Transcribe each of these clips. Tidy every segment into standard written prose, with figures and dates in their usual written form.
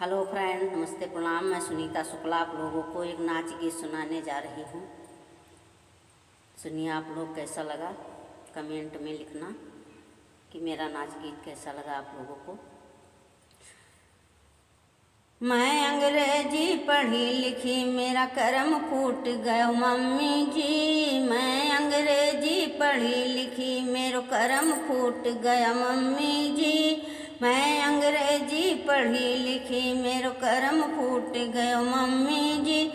Hello friend, नमस्ते, प्रणाम। मैं सुनीता शुक्ला आप लोगों को एक नाच गीत सुनाने जा रही हूँ। सुनिए, आप लोग कैसा लगा कमेंट में लिखना कि मेरा नाच गीत कैसा लगा आप लोगों को। मैं अंग्रेजी पढ़ी लिखी मेरा कर्म फूट गयो मम्मी जी। मैं अंग्रेजी पढ़ी लिखी मेरो कर्म फूट गया मम्मी जी। मैं अंग्रेजी पढ़ी लिखी मेरो कर्म फूट गयो मम्मी जी।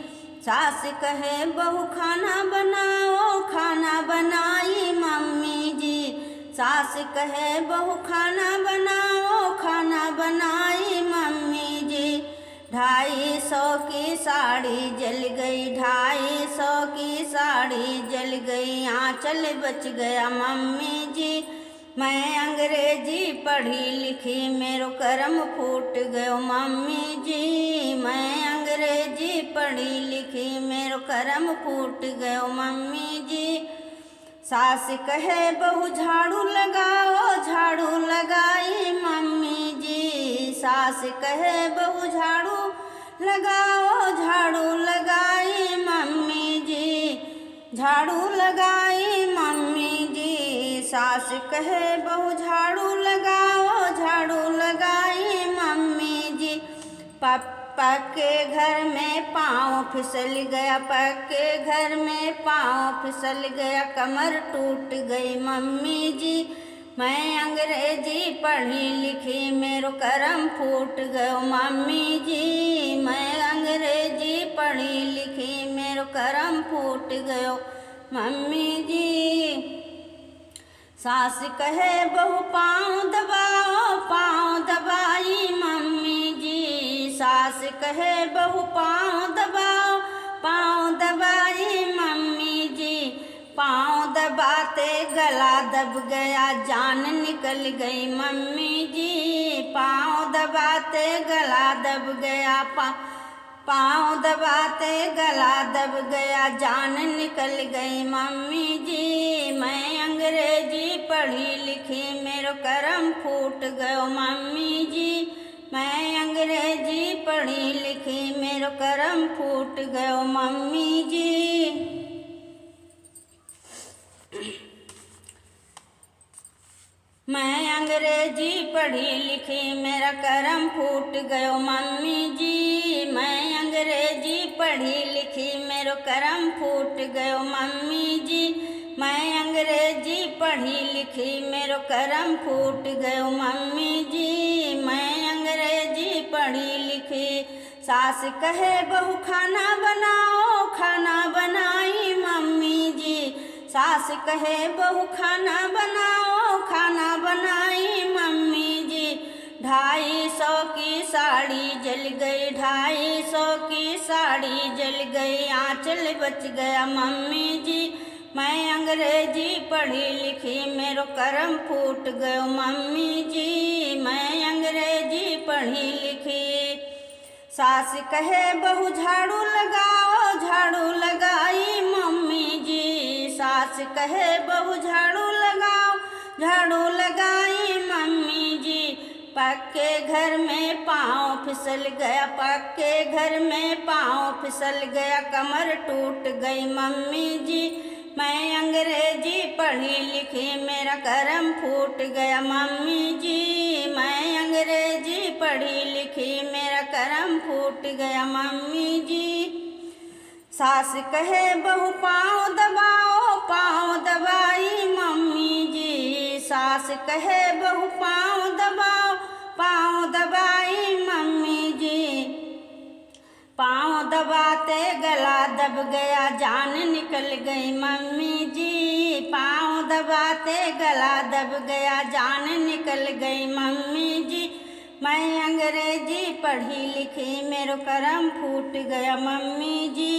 सास कहे बहू खाना बनाओ, खाना बनाई मम्मी जी। सास कहे बहू खाना बनाओ, खाना बनाई मम्मी जी। 250 की साड़ी जल गई, 250 की साड़ी जल गई, आंचल बच गया मम्मी जी। मैं अंग्रेजी पढ़ी लिखी मेरो कर्म फूट गयो मम्मी जी। मैं अंग्रेजी पढ़ी लिखी मेरो कर्म फूट गयो मम्मी जी। सास कहे बहू झाड़ू लगाओ, झाड़ू लगाई मम्मी जी। सास कहे बहू झाड़ू लगाओ, झाड़ू लगाई मम्मी जी। झाड़ू लगाई मम्मी जी। सास कहे बहू झाड़ू लगाओ, झाड़ू लगाई मम्मी जी। पापा के घर में पाँव फिसल गया, पक्के घर में पाँव फिसल गया, कमर टूट गई मम्मी जी। मैं अंग्रेजी पढ़ी लिखी मेरो कर्म फूट गयो मम्मी जी। मैं अंग्रेजी पढ़ी लिखी मेरो कर्म फूट गयो मम्मी जी। सास कहे बहू पाँव दबाओ, पाँव दबाई मम्मी जी। सास कहे बहू पाँव दबाओ, पाँव दबाई मम्मी जी। पाँव दबाते गला दब गया, जान निकल गई मम्मी जी। पाँव दबाते गला दब गया, पाँव दबाते गला दब गया, जान निकल गई मम्मी जी। मैं अंग्रेजी पढ़ी लिखी मेरो कर्म फूट गयो मम्मी जी। मैं अंग्रेजी पढ़ी लिखी मेरो कर्म फूट गयो मम्मी जी। मैं अंग्रेजी पढ़ी लिखी मेरा कर्म फूट गयो मम्मी जी। मैं अंग्रेजी पढ़ी लिखी मेरो कर्म फूट गयो मम्मी जी। मैं अंग्रेजी पढ़ी लिखी मेरो कर्म फूट गयो मम्मी जी। मैं अंग्रेजी पढ़ी लिखी। सास कहे बहू खाना बनाओ, खाना बनाई मम्मी जी। सास कहे बहू खाना बनाओ, खाना बनाई मम्मी जी। 250 की साड़ी जल गई, 250 की साड़ी जल गई, आंचल बच गया मम्मी जी। मैं अंग्रेजी पढ़ी लिखी मेरो कर्म फूट गयो मम्मी जी। मैं अंग्रेजी पढ़ी लिखी। सास कहे बहू झाड़ू लगाओ, झाड़ू लगाई मम्मी जी। सास कहे बहू झाड़ू लगाओ, झाड़ू लगाई मम्मी जी। पक्के घर में पाँव फिसल गया, पक्के घर में पाँव फिसल गया, कमर टूट गई मम्मी जी। मैं अंग्रेजी पढ़ी लिखी मेरा कर्म फूट गया मम्मी जी। मैं अंग्रेजी पढ़ी लिखी मेरा कर्म फूट गया मम्मी जी। सास कहे बहू पाँव दबाओ, पाँव दबाई मम्मी जी। सास कहे बहू पाँव दबाओ, पाँव दबाई मम्मी जी। पाँव दबाते गला दब गया, जान निकल गई मम्मी जी। पाँव दबाते गला दब गया, जान निकल गई मम्मी जी। मैं अंग्रेजी पढ़ी लिखी मेरो कर्म फूट गया मम्मी जी।